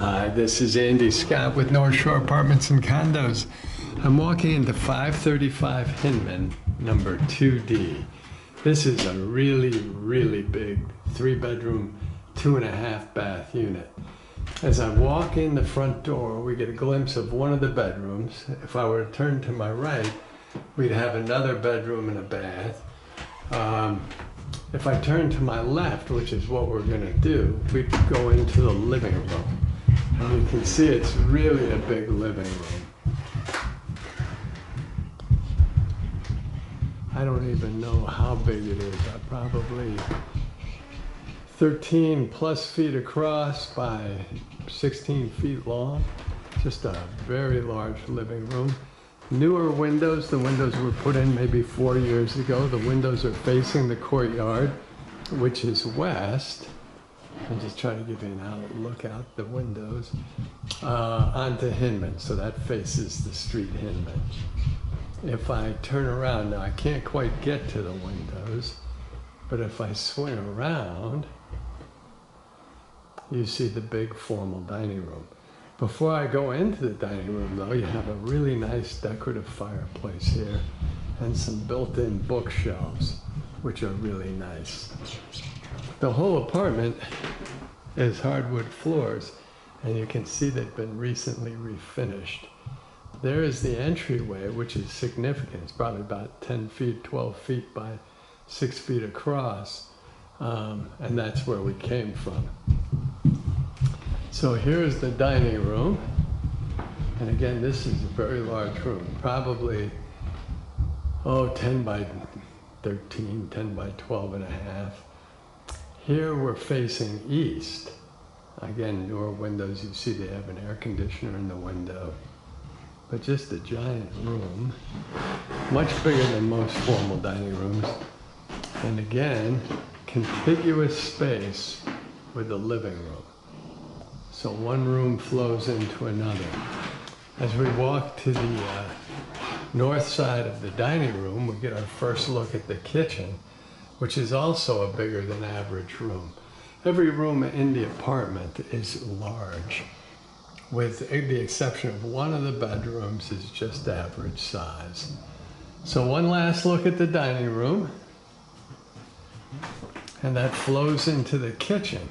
Hi, this is Andy Scott with North Shore Apartments and Condos. I'm walking into 535 Hinman, number 2D. This is a really big 3-bedroom, 2.5 bath unit. As I walk in the front door, we get a glimpse of one of the bedrooms. If I were to turn to my right, we'd have another bedroom and a bath. If I turn to my left, which is what we're going to do, we'd go into the living room. And you can see it's really a big living room. I don't even know how big it is. Probably 13 plus feet across by 16 feet long. Just a very large living room. Newer windows. The windows were put in maybe 4 years ago. The windows are facing the courtyard, which is west. I'm just trying to give you an look out the windows onto Hinman. So that faces the street Hinman. If I turn around, now I can't quite get to the windows, but if I swing around, you see the big formal dining room. Before I go into the dining room though, you have a really nice decorative fireplace here and some built-in bookshelves, which are really nice. The whole apartment is hardwood floors, and you can see they've been recently refinished. There is the entryway, which is significant. It's probably about 10 feet, 12 feet by 6 feet across, and that's where we came from. So here's the dining room, and again, this is a very large room, probably 10 by 13, 10 by 12 and a half. Here we're facing east. Again, newer windows, you see they have an air conditioner in the window. But just a giant room, much bigger than most formal dining rooms. And again, contiguous space with the living room. So one room flows into another. As we walk to the north side of the dining room, we get our first look at the kitchen, which is also a bigger than average room. Every room in the apartment is large, with the exception of one of the bedrooms is just average size. So one last look at the dining room, and that flows into the kitchen.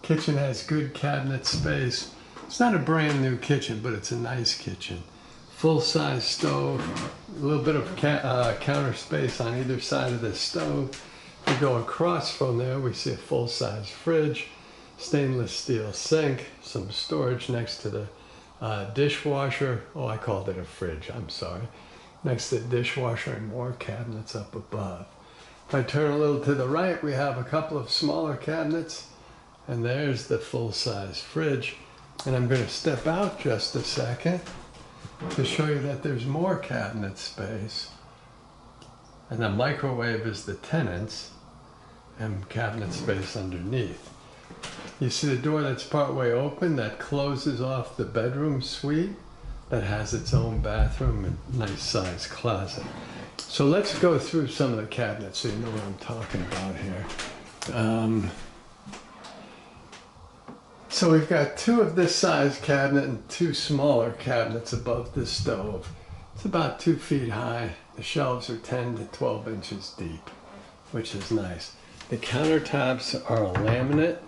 Kitchen has good cabinet space. It's not a brand new kitchen, but it's a nice kitchen. Full-size stove, a little bit of counter space on either side of the stove. We go across from there, we see a full-size fridge, stainless steel sink, some storage next to the dishwasher. Oh, I called it a fridge, I'm sorry. Next to the dishwasher and more cabinets up above. If I turn a little to the right, we have a couple of smaller cabinets, and there's the full-size fridge. And I'm going to step out just a second to show you that there's more cabinet space. And the microwave is the tenant's, and cabinet space underneath. You see the door that's partway open that closes off the bedroom suite that has its own bathroom and nice sized closet. So let's go through some of the cabinets so you know what I'm talking about here. So we've got two of this size cabinet and two smaller cabinets above the stove. It's about 2 feet high. The shelves are 10 to 12 inches deep, which is nice. The countertops are a laminate.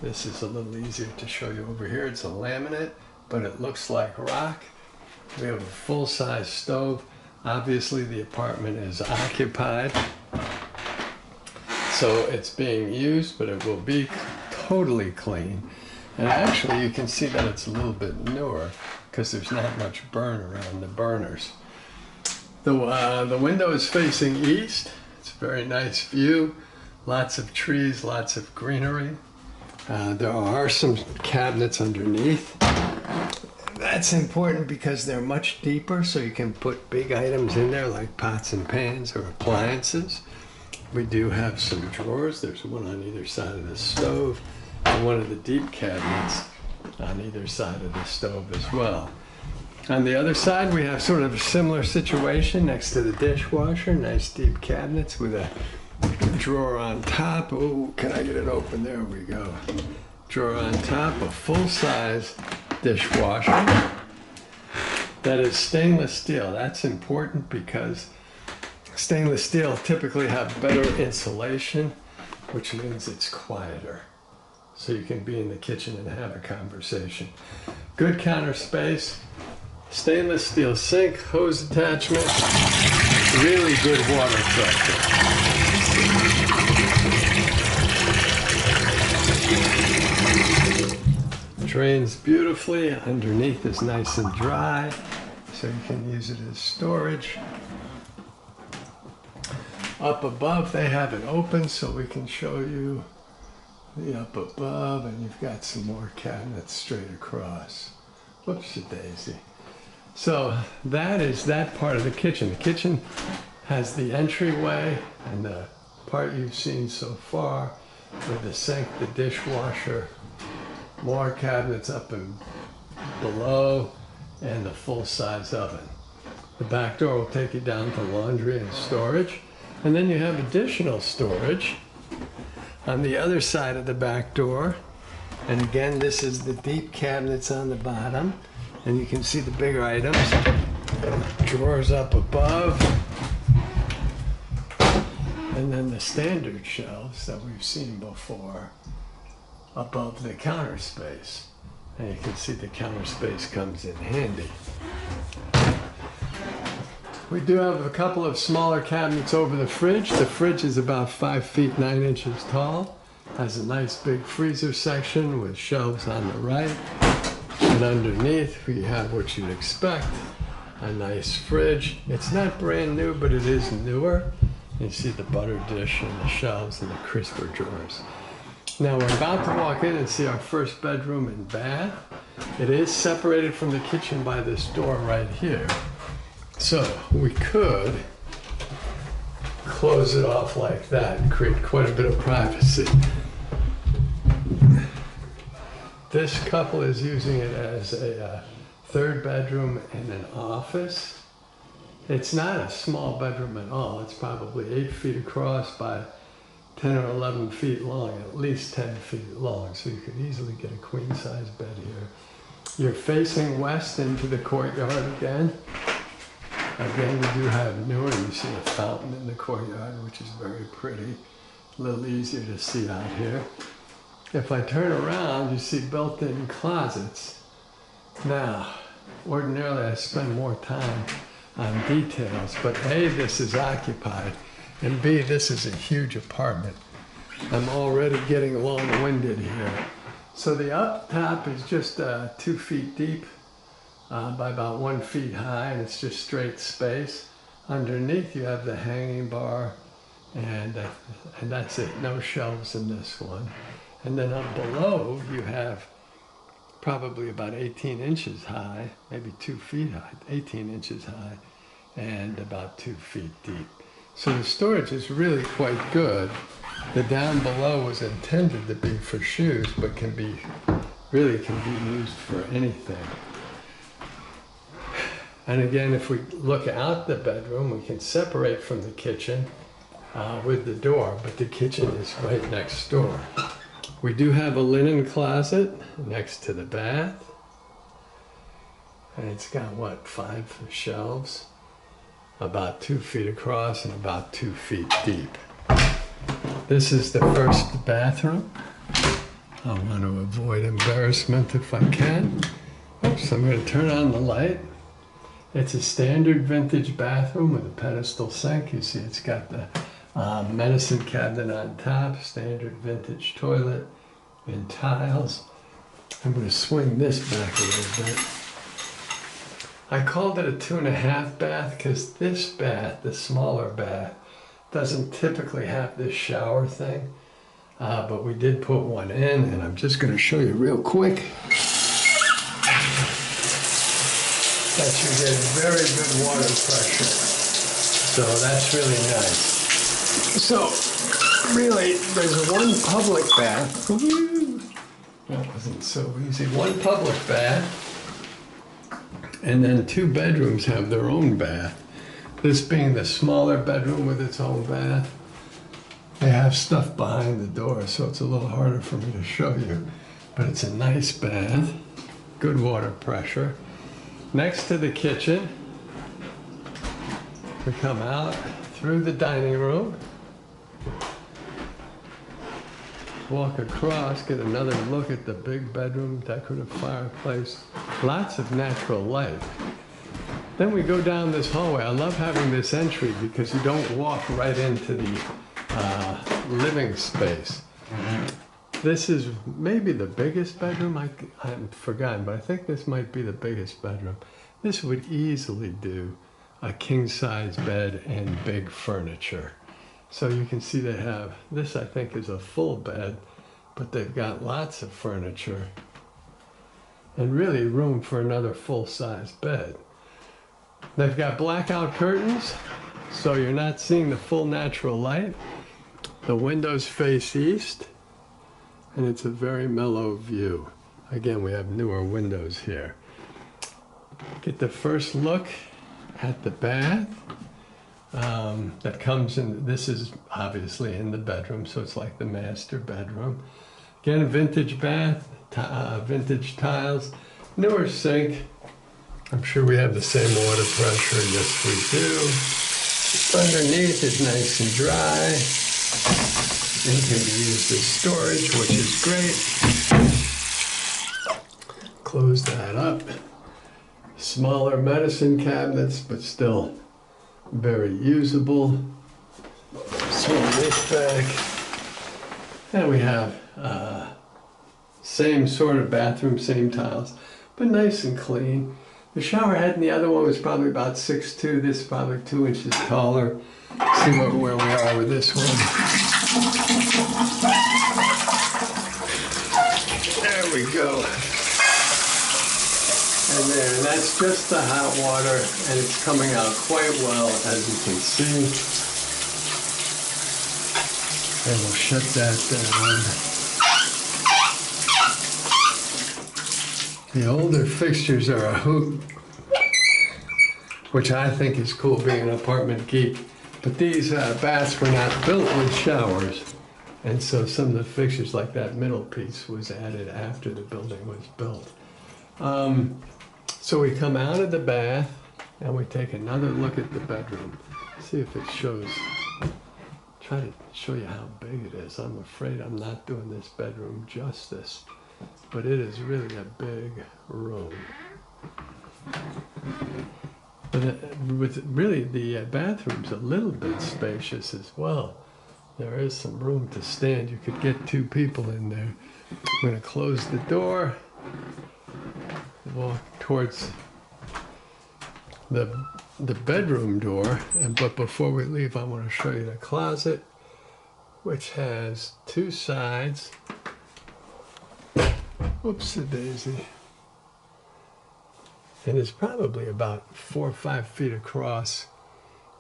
This is a little easier to show you over here. It's a laminate, but it looks like rock. We have a full-size stove. Obviously the apartment is occupied, so it's being used, but it will be totally clean. And actually you can see that it's a little bit newer because there's not much burn around the burners. The window is facing east. It's a very nice view. Lots of trees, lots of greenery. There are some cabinets underneath. That's important because they're much deeper, so you can put big items in there like pots and pans or appliances. We do have some drawers. There's one on either side of the stove, and one of the deep cabinets on either side of the stove as well. On the other side, we have sort of a similar situation next to the dishwasher. Nice deep cabinets with a drawer on top. Oh, can I get it open? There we go. drawer on top, a full-size dishwasher that is stainless steel. That's important because stainless steel typically have better insulation, which means it's quieter. So you can be in the kitchen and have a conversation. Good counter space, stainless steel sink, hose attachment, really good water pressure. Drains beautifully, underneath is nice and dry, so you can use it as storage. Up above they have it open so we can show you the up above, and you've got some more cabinets straight across. Whoops-a-daisy. So that is that part of the kitchen. The kitchen has the entryway and the part you've seen so far with the sink, the dishwasher, more cabinets up and below, and the full-size oven. The back door will take you down to laundry and storage. And then you have additional storage on the other side of the back door. And again, this is the deep cabinets on the bottom. And you can see the bigger items. Drawers up above. And then the standard shelves that we've seen before above the counter space. And you can see the counter space comes in handy. We do have a couple of smaller cabinets over the fridge. The fridge is about 5 feet 9 inches tall. Has a nice big freezer section with shelves on the right. And underneath we have what you'd expect, a nice fridge. It's not brand new, but it is newer. You see the butter dish and the shelves and the crisper drawers. Now we're about to walk in and see our first bedroom and bath. It is separated from the kitchen by this door right here. So we could close it off like that and create quite a bit of privacy. This couple is using it as a third bedroom and an office. It's not a small bedroom at all. It's probably 8 feet across by 10 or 11 feet long, at least 10 feet long. So you could easily get a queen size bed here. You're facing west into the courtyard again. Again, we do have newer. You see a fountain in the courtyard, which is very pretty. A little easier to see out here. If I turn around, you see built-in closets. Now, ordinarily I spend more time on details, but A, this is occupied, and B, this is a huge apartment. I'm already getting long-winded here. So the up top is just 2 feet deep by about 1 foot high, and it's just straight space. Underneath you have the hanging bar, and that's it. No shelves in this one. And then up below you have probably about 18 inches high, maybe 2 feet high, 18 inches high, and about 2 feet deep. So the storage is really quite good. The down below was intended to be for shoes, but really can be used for anything. And again, if we look out the bedroom, we can separate from the kitchen with the door, but the kitchen is right next door. We do have a linen closet next to the bath. And it's got, what, 5 shelves? About 2 feet across and about 2 feet deep. This is the first bathroom. I want to avoid embarrassment if I can. Oops, I'm going to turn on the light. It's a standard vintage bathroom with a pedestal sink. You see it's got the medicine cabinet on top, standard vintage toilet and tiles. I'm going to swing this back a little bit. I called it a 2.5 bath because this bath, the smaller bath, doesn't typically have this shower thing, but we did put one in, and I'm just going to show you real quick that you get very good water pressure. So that's really nice. So really, there's one public bath. That wasn't so easy. One public bath, and then 2 bedrooms have their own bath. This being the smaller bedroom with its own bath. They have stuff behind the door, so it's a little harder for me to show you. but it's a nice bath, good water pressure. Next to the kitchen, we come out through the dining room, walk across, get another look at the big bedroom, decorative fireplace, lots of natural light. Then we go down this hallway. I love having this entry because you don't walk right into the living space. This is maybe the biggest bedroom. I've forgotten, but I think this might be the biggest bedroom. This would easily do a king-size bed and big furniture. So you can see they have, this I think is a full bed, but they've got lots of furniture and really room for another full-size bed. They've got blackout curtains, so you're not seeing the full natural light. The windows face east, and it's a very mellow view. Again, we have newer windows here. Get the first look at the bath. That comes in, this is obviously in the bedroom, so it's like the master bedroom. Again, vintage bath, vintage tiles, newer sink. I'm sure we have the same water pressure. Yes, we do. Underneath is nice and dry. It can be used as storage, which is great. Close that up. Smaller medicine cabinets, but still very usable. Swing this back. And we have same sort of bathroom, same tiles, but nice and clean. The shower head in the other one was probably about 6'2". This is probably 2 inches taller. See where we are with this one. There we go. And there, and that's just the hot water, and it's coming out quite well, as you can see. And we'll shut that down. The older fixtures are a hoot, which I think is cool being an apartment geek. But these baths were not built with showers. And so some of the fixtures, like that middle piece, was added after the building was built. So we come out of the bath and we take another look at the bedroom. See if it shows. Try to show you how big it is. I'm afraid I'm not doing this bedroom justice, but it is really a big room. But with really the bathroom's a little bit spacious as well. There is some room to stand. You could get 2 people in there. I'm going to close the door. Walk towards the bedroom door, but before we leave, I want to show you the closet, which has 2 sides. Whoopsie-daisy. And it's probably about 4 or 5 feet across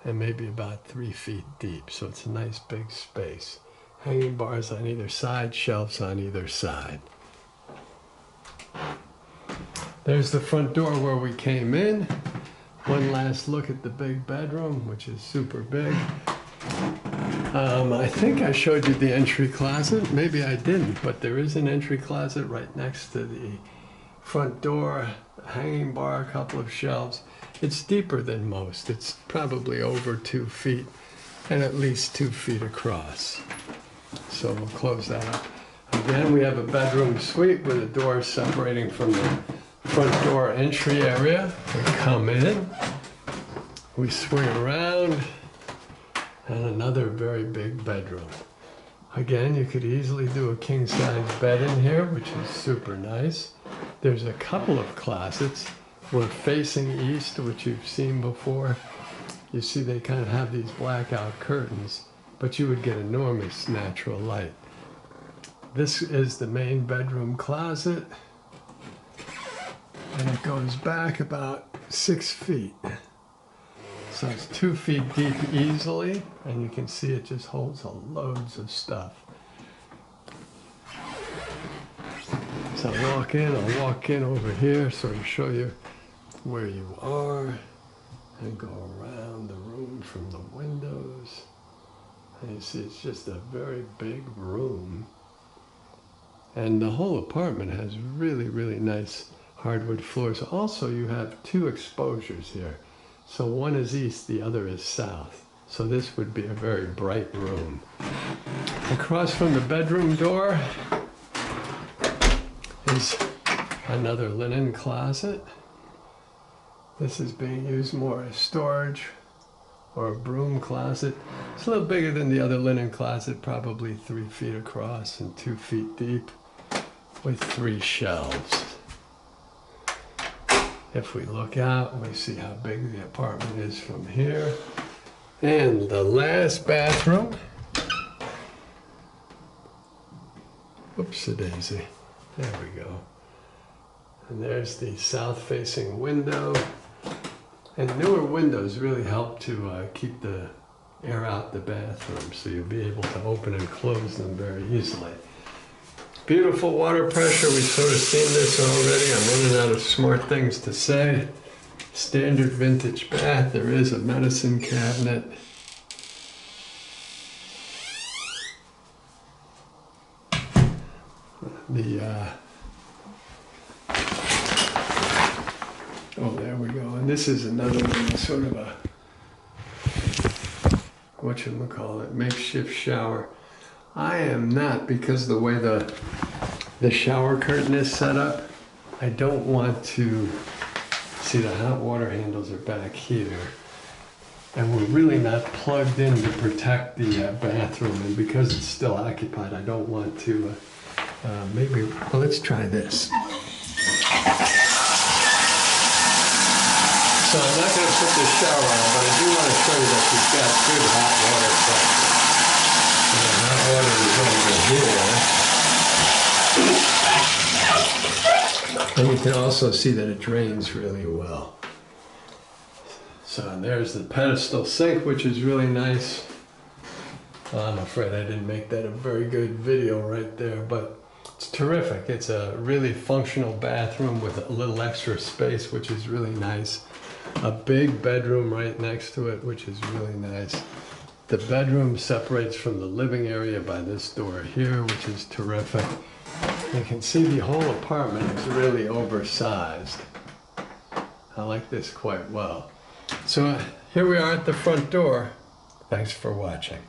and maybe about 3 feet deep. So it's a nice big space. Hanging bars on either side, shelves on either side. There's the front door where we came in. One last look at the big bedroom, which is super big. I think I showed you the entry closet. Maybe I didn't, but there is an entry closet right next to the front door, a hanging bar, a couple of shelves. It's deeper than most. It's probably over 2 feet and at least 2 feet across. So we'll close that up. Again, we have a bedroom suite with a door separating from the front door entry area. We come in, we swing around, and another very big bedroom. Again, you could easily do a king-size bed in here, which is super nice. There's a couple of closets. We're facing east, which you've seen before. You see they kind of have these blackout curtains, but you would get enormous natural light. This is the main bedroom closet, and it goes back about 6 feet. So it's 2 feet deep easily, and you can see it just holds loads of stuff. So I'll walk in over here so to show you where you are, and go around the room from the windows. And you see it's just a very big room. And the whole apartment has really, really nice hardwood floors. Also, you have two exposures here. So one is east, the other is south. So this would be a very bright room. Across from the bedroom door is another linen closet. This is being used more as storage or a broom closet. It's a little bigger than the other linen closet, probably 3 feet across and 2 feet deep, with 3 shelves. If we look out, we see how big the apartment is from here. And the last bathroom. Whoops-a-daisy. There we go. And there's the south-facing window. And newer windows really help to keep the air out the bathroom, so you'll be able to open and close them very easily. Beautiful water pressure. We've sort of seen this already. I'm running out of smart things to say. Standard vintage bath. There is a medicine cabinet. Oh, there we go. And this is another one, sort of a, whatchamacallit, makeshift shower. I am not, because the way the shower curtain is set up, I don't want to, see the hot water handles are back here. And we're really not plugged in to protect the bathroom. And because it's still occupied, I don't want to, maybe, well, let's try this. So I'm not going to put this shower on, but I do want to show you that we've got good hot water pressure. Hot water is over here. And you can also see that it drains really well. So there's the pedestal sink, which is really nice. Well, I'm afraid I didn't make that a very good video right there, but it's terrific. It's a really functional bathroom with a little extra space, which is really nice. A big bedroom right next to it, which is really nice. The bedroom separates from the living area by this door here, which is terrific. You can see the whole apartment is really oversized. I like this quite well. So here we are at the front door. Thanks for watching.